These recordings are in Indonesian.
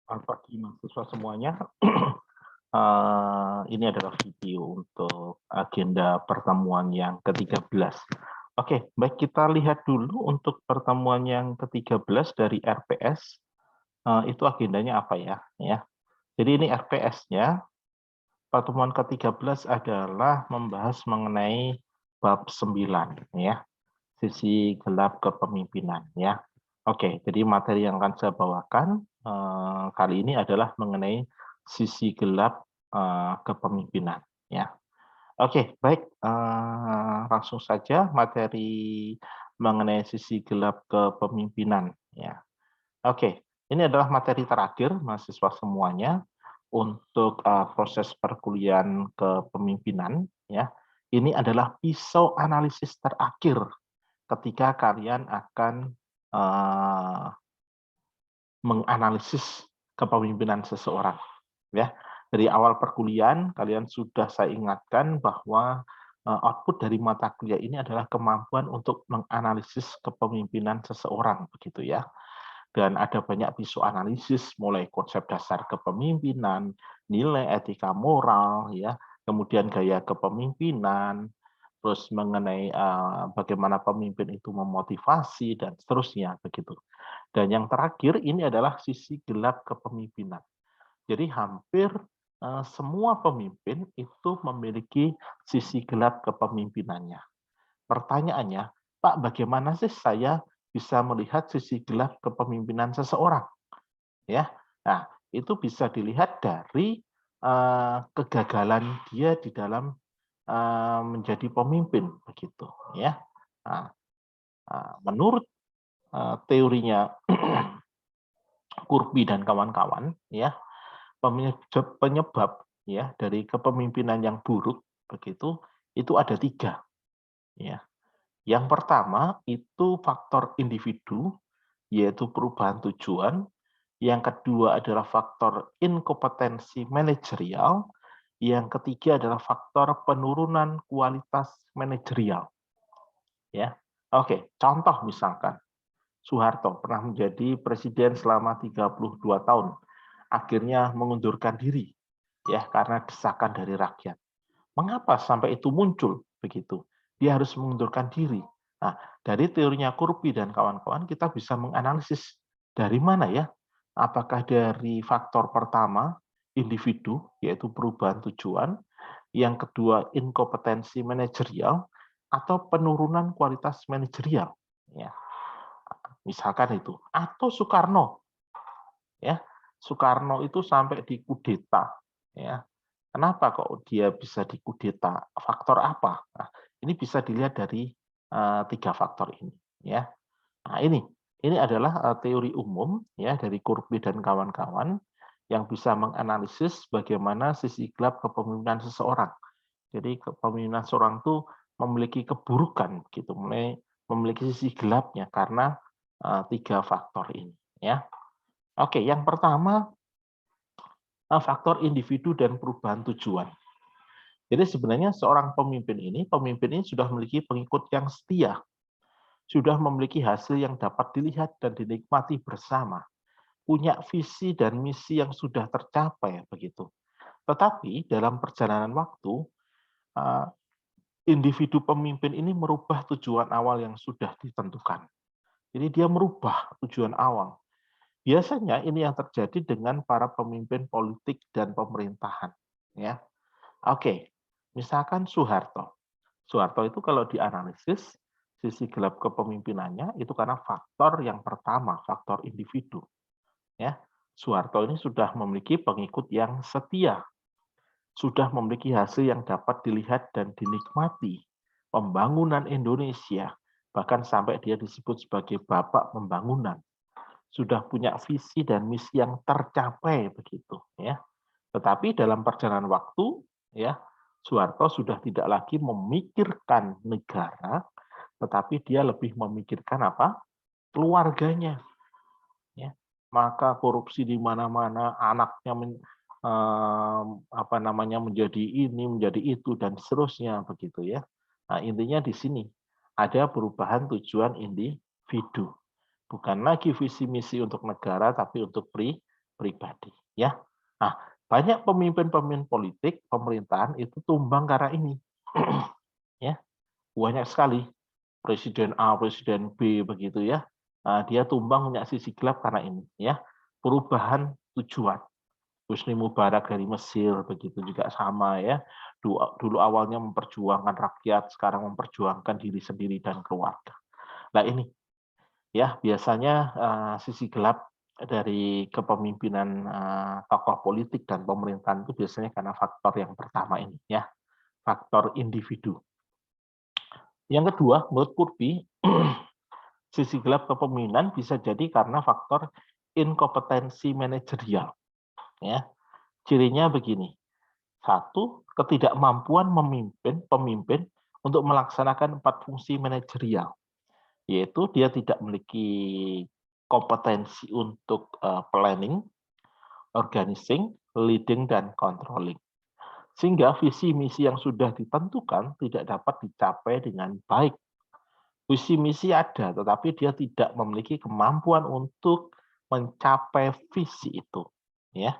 Selamat pagi mahasiswa semuanya. Ini adalah video untuk agenda pertemuan yang ke-13. Oke, baik kita lihat dulu untuk pertemuan yang ke-13 dari RPS. Itu agendanya apa ya? Jadi ini RPS-nya. Pertemuan ke-13 adalah membahas mengenai bab 9, ya. Sisi gelap kepemimpinan, ya. Oke, jadi materi yang akan saya bawakan kali ini adalah mengenai sisi gelap kepemimpinan, ya. Oke, baik, langsung saja materi mengenai sisi gelap kepemimpinan, ya. Oke, ini adalah materi terakhir mahasiswa semuanya untuk proses perkuliahan kepemimpinan, ya. Ini adalah pisau analisis terakhir ketika kalian akan uh, menganalisis kepemimpinan seseorang, ya. Dari awal perkuliahan kalian sudah saya ingatkan bahwa output dari mata kuliah ini adalah kemampuan untuk menganalisis kepemimpinan seseorang, begitu ya. Dan ada banyak pisau analisis, mulai konsep dasar kepemimpinan, nilai etika moral, ya, kemudian gaya kepemimpinan, terus mengenai bagaimana pemimpin itu memotivasi dan seterusnya begitu. Dan yang terakhir ini adalah sisi gelap kepemimpinan. Jadi hampir semua pemimpin itu memiliki sisi gelap kepemimpinannya. Pertanyaannya, Pak, bagaimana sih saya bisa melihat sisi gelap kepemimpinan seseorang? Ya, nah itu bisa dilihat dari kegagalan dia di dalam menjadi pemimpin, begitu ya. Nah, menurut teorinya Kurbi dan kawan-kawan, ya, penyebab ya dari kepemimpinan yang buruk begitu itu ada 3, ya. Yang pertama itu faktor individu, yaitu perubahan tujuan. Yang kedua adalah faktor inkompetensi manajerial. Yang ketiga adalah faktor penurunan kualitas manajerial. Ya, oke. Contoh misalkan Soeharto pernah menjadi presiden selama 32 tahun, akhirnya mengundurkan diri, ya karena desakan dari rakyat. Mengapa sampai itu muncul begitu? Dia harus mengundurkan diri. Nah, dari teorinya Kurpi dan kawan-kawan kita bisa menganalisis dari mana ya? Apakah dari faktor pertama individu yaitu perubahan tujuan, yang kedua inkompetensi manajerial atau penurunan kualitas manajerial ya. Misalkan itu atau Soekarno ya. Soekarno itu sampai dikudeta ya. Kenapa kok dia bisa dikudeta? Faktor apa? Nah, ini bisa dilihat dari 3 faktor ini, ya. Nah, ini adalah teori umum ya dari Kurbi dan kawan-kawan yang bisa menganalisis bagaimana sisi gelap kepemimpinan seseorang. Jadi kepemimpinan seorang itu memiliki keburukan gitu, memiliki sisi gelapnya karena 3 faktor ini, ya. Oke, yang pertama faktor individu dan perubahan tujuan. Jadi sebenarnya seorang pemimpin ini sudah memiliki pengikut yang setia, sudah memiliki hasil yang dapat dilihat dan dinikmati bersama, punya visi dan misi yang sudah tercapai begitu. Tetapi dalam perjalanan waktu, eh, individu pemimpin ini merubah tujuan awal yang sudah ditentukan. Jadi dia merubah tujuan awal. Biasanya ini yang terjadi dengan para pemimpin politik dan pemerintahan. Ya, oke. Misalkan Soeharto. Soeharto itu kalau dianalisis sisi gelap kepemimpinannya itu karena faktor yang pertama, faktor individu. Ya, Soeharto ini sudah memiliki pengikut yang setia, sudah memiliki hasil yang dapat dilihat dan dinikmati. Pembangunan Indonesia, bahkan sampai dia disebut sebagai bapak pembangunan, sudah punya visi dan misi yang tercapai begitu ya. Tetapi dalam perjalanan waktu ya Soeharto sudah tidak lagi memikirkan negara, tetapi dia lebih memikirkan apa? Keluarganya. Ya. Maka korupsi di mana-mana, anaknya apa namanya menjadi ini, menjadi itu dan seterusnya begitu ya. Nah, intinya di sini ada perubahan tujuan individu. Bukan lagi visi misi untuk negara tapi untuk pribadi, ya. Nah, banyak pemimpin-pemimpin politik, pemerintahan itu tumbang karena ini. Ya, banyak sekali. Presiden A, Presiden B begitu ya. Nah, dia tumbang punya sisi gelap karena ini ya. Perubahan tujuan. Husni Mubarak dari Mesir begitu juga sama ya. Dulu awalnya memperjuangkan rakyat, sekarang memperjuangkan diri sendiri dan keluarga. Nah ini ya biasanya sisi gelap dari kepemimpinan tokoh politik dan pemerintahan itu biasanya karena faktor yang pertama ini ya, faktor individu. Yang kedua, menurut Purbi, sisi gelap kepemimpinan bisa jadi karena faktor inkompetensi manajerial. Ya, cirinya begini. Satu, ketidakmampuan pemimpin untuk melaksanakan 4 fungsi manajerial, yaitu dia tidak memiliki kompetensi untuk planning, organizing, leading, dan controlling. Sehingga visi misi yang sudah ditentukan tidak dapat dicapai dengan baik. Visi misi ada, tetapi dia tidak memiliki kemampuan untuk mencapai visi itu. Ya,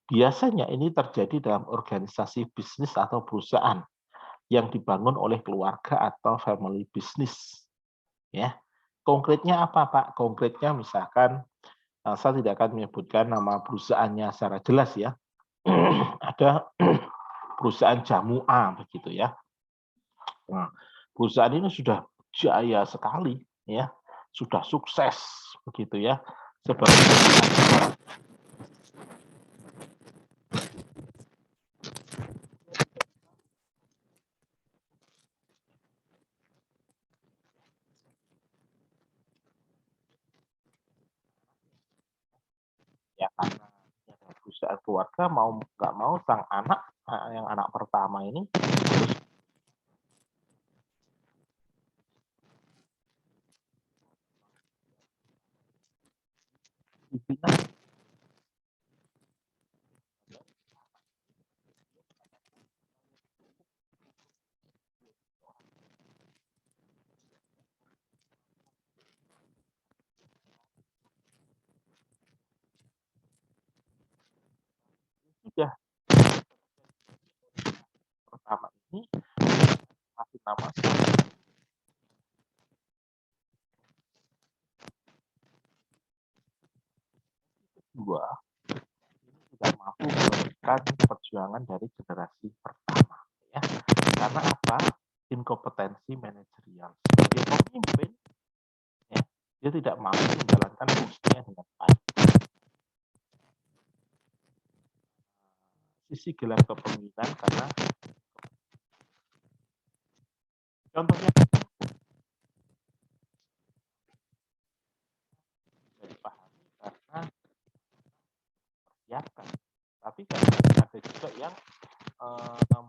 biasanya ini terjadi dalam organisasi bisnis atau perusahaan yang dibangun oleh keluarga atau family business. Ya, konkretnya apa, Pak? Konkretnya misalkan saya tidak akan menyebutkan nama perusahaannya secara jelas ya. Ada perusahaan jamu A begitu ya. Nah, perusahaan ini sudah jaya sekali ya, sudah sukses begitu ya. Sebagai ya karena perusahaan keluarga mau nggak mau sang anak yang anak pertama ini harus sudah pertama ini kasih nama kedua ini tidak mampu meneruskan perjuangan dari generasi pertama ya. Karena apa? Inkompetensi manajerial. Sebagai pemimpin ya, dia tidak mampu menjalankan fungsinya dengan baik. Sisi gelap kepemimpinan karena contohnya bisa dipahami karena persiapkan. Tapi kan ada juga yang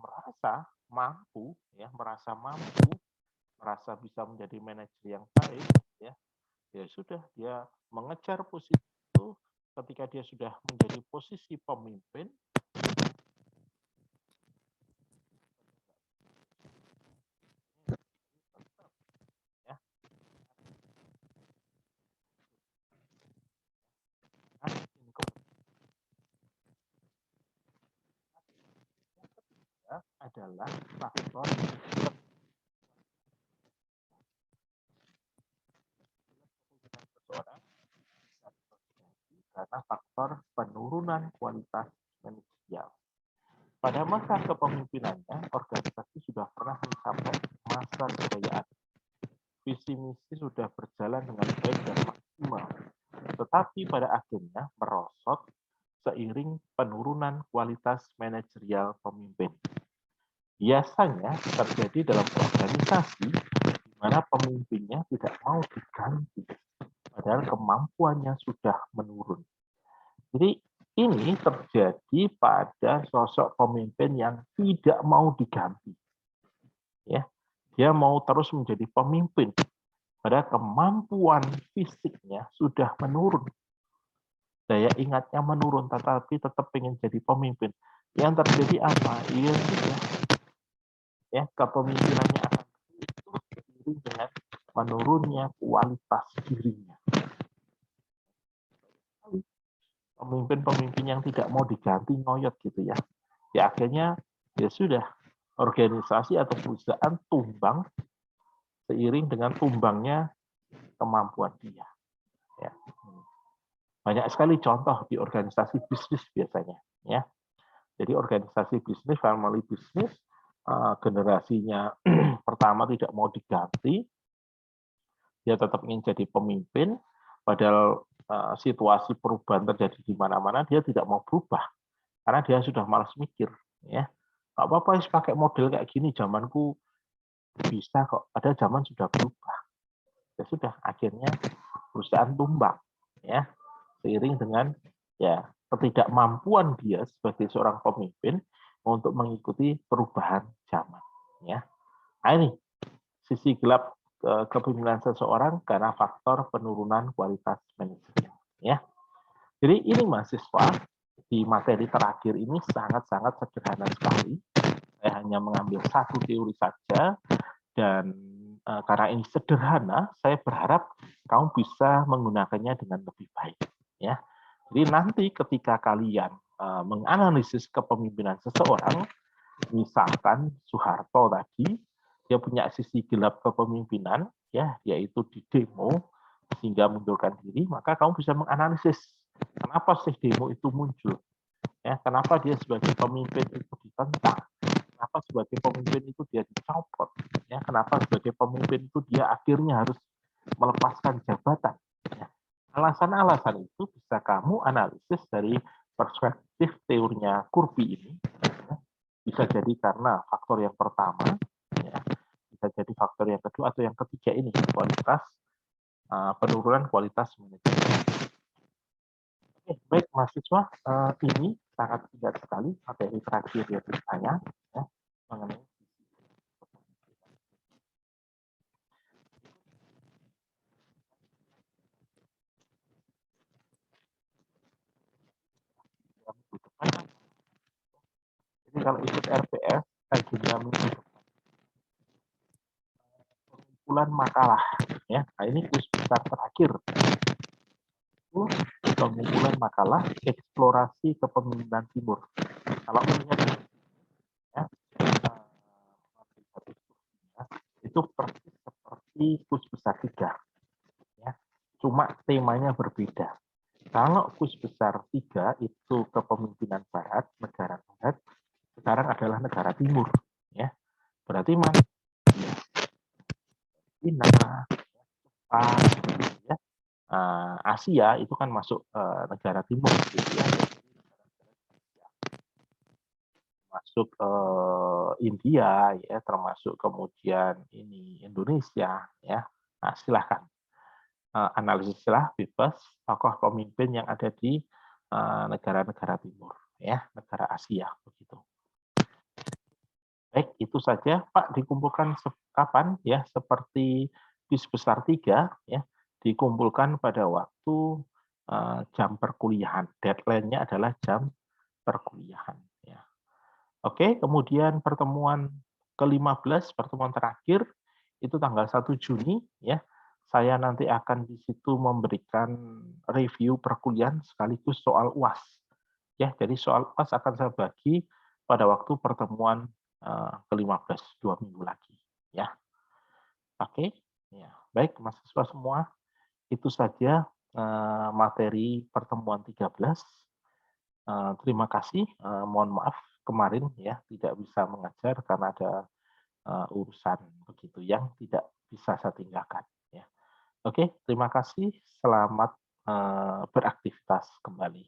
merasa mampu ya, merasa bisa menjadi manajer yang baik ya. Ya sudah dia mengejar posisi itu ketika dia sudah menjadi posisi pemimpin ya. Adalah faktor seseorang karena faktor penurunan kualitas manajerial. Pada masa kepemimpinannya, organisasi sudah pernah mencapai masa kejayaan. Visi misi sudah berjalan dengan baik dan maksimal, tetapi pada akhirnya merosot seiring penurunan kualitas manajerial pemimpin. Biasanya terjadi dalam organisasi di mana pemimpinnya tidak mau diganti, padahal kemampuannya sudah menurun. Jadi ini terjadi pada sosok pemimpin yang tidak mau diganti. Ya, dia mau terus menjadi pemimpin, padahal kemampuan fisiknya sudah menurun. Daya ingatnya menurun, tetapi tetap ingin jadi pemimpin. Yang terjadi apa? Iya sudah, ya kepemimpinannya akan terus seiring dengan menurunnya kualitas dirinya. pemimpin-pemimpin yang tidak mau diganti ngoyot gitu ya. Ya akhirnya ya sudah, organisasi atau perusahaan tumbang seiring dengan tumbangnya kemampuan dia. Ya. Banyak sekali contoh di organisasi bisnis biasanya. Ya. Jadi organisasi bisnis, family bisnis, generasinya pertama tidak mau diganti, dia tetap ingin jadi pemimpin, padahal situasi perubahan terjadi di mana-mana, dia tidak mau berubah karena dia sudah malas mikir. Ya, nggak apa-apa pakai model kayak gini, zamanku bisa kok. Padahal zaman sudah berubah. Ya sudah, akhirnya perusahaan tumbang. Ya, seiring dengan ya ketidakmampuan dia sebagai seorang pemimpin untuk mengikuti perubahan zaman. Ya, nah, ini sisi gelap kepemimpinan seseorang karena faktor penurunan kualitas manajemen. Ya, jadi ini mahasiswa di materi terakhir ini sangat-sangat sederhana sekali. Saya hanya mengambil satu teori saja dan karena ini sederhana, saya berharap kamu bisa menggunakannya dengan lebih baik. Ya, jadi nanti ketika kalian menganalisis kepemimpinan seseorang, misalkan Soeharto tadi, dia punya sisi gelap kepemimpinan, ya, yaitu di demo sehingga mundurkan diri, maka kamu bisa menganalisis kenapa sih demo itu muncul, ya, kenapa dia sebagai pemimpin itu ditentang, kenapa sebagai pemimpin itu dia dicopot, ya, kenapa sebagai pemimpin itu dia akhirnya harus melepaskan jabatan. Ya. Alasan-alasan itu bisa kamu analisis dari perspektif teorinya Kurbi ini. Ya. Bisa jadi karena faktor yang pertama, ya, bisa jadi faktor yang kedua atau yang ketiga ini kualitas penurunan kualitas manajemen. Oke, baik mahasiswa, ini sangat singkat sekali materi terakhir dari saya ya, mengenai minggu depan. Jadi kalau ikut RPS, agennya minggu depan pengumpulan makalah. Ya, nah ini kuis besar terakhir. Itu pengumpulan makalah eksplorasi kepemimpinan timur. Kalau melihat ya, itu persis seperti kuis besar 3. Ya. Cuma temanya berbeda. Kalau kuis besar 3 itu kepemimpinan barat, negara barat, sekarang adalah negara timur. Ya. Berarti mana? China, Jepang, ya. Asia itu kan masuk negara timur gitu ya. Masuk India ya, termasuk kemudian ini Indonesia ya. Nah, silahkan analisislah bebas tokoh pemimpin yang ada di negara-negara timur ya, negara Asia begitu. Baik, itu saja Pak, dikumpulkan kapan ya, seperti bis besar 3 ya, dikumpulkan pada waktu jam perkuliahan. Deadline-nya adalah jam perkuliahan ya. Oke, kemudian pertemuan ke-15, pertemuan terakhir itu tanggal 1 Juni ya. Saya nanti akan di situ memberikan review perkuliahan sekaligus soal UAS. Ya, jadi soal UAS akan saya bagi pada waktu pertemuan ke-15, 2 minggu lagi ya. Oke. Ya, baik mahasiswa semua, itu saja materi pertemuan 13. Terima kasih, mohon maaf kemarin ya tidak bisa mengajar karena ada urusan begitu yang tidak bisa saya tinggalkan ya. Oke, terima kasih, selamat beraktivitas kembali.